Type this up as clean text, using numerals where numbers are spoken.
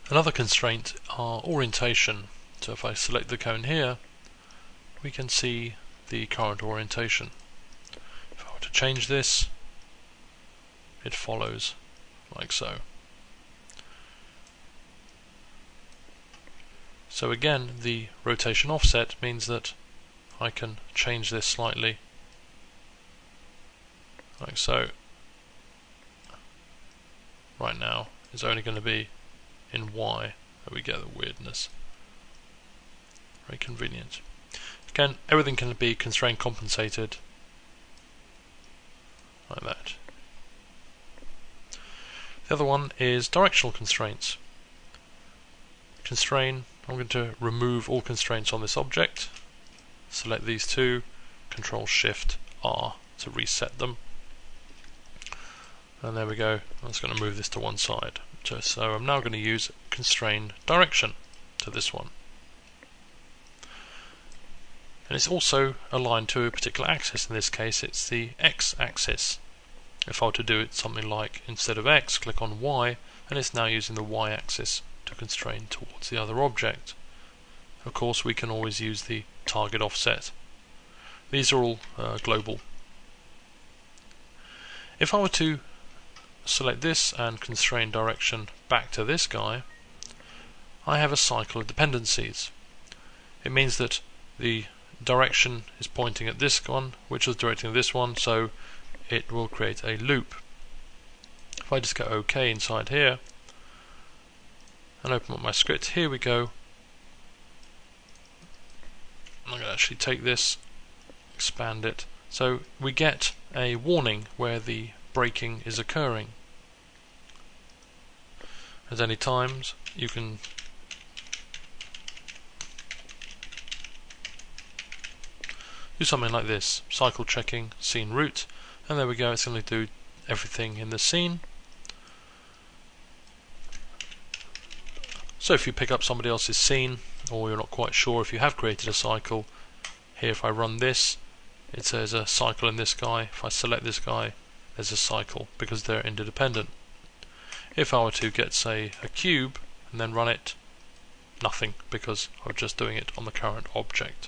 Another constraint are orientation. So if I select the cone here, we can see the current orientation. If I were to change this, it follows like so. So again, the rotation offset means that I can change this slightly like so. Right now it's only going to be in Y that we get the weirdness. Very convenient. Again, everything can be constraint compensated like that. The other one is directional constraints. Constrain, I'm going to remove all constraints on this object, select these two, Control Shift R to reset them, and there we go. I'm just going to move this to one side. So I'm now going to use constrain direction to this one, and it's also aligned to a particular axis. In this case it's the X axis. If I were to do it something like, instead of X, click on Y, and it's now using the Y axis to constrain towards the other object. Of course we can always use the target offset. These are all global. If I were to select this and constrain direction back to this guy, I have a cycle of dependencies. It means that the direction is pointing at this one, which is directing this one, so it will create a loop. If I just go OK inside here and open up my script, here we go. I'm going to actually take this, expand it, so we get a warning where the braking is occurring. At any times you can do something like this, cycle checking scene route, and there we go, it's going to do everything in the scene. So if you pick up somebody else's scene, or you're not quite sure if you have created a cycle, here if I run this, it says a cycle in this guy. If I select this guy, there's a cycle because they're interdependent. If I were to get, say, a cube and then run it, nothing, because I'm just doing it on the current object.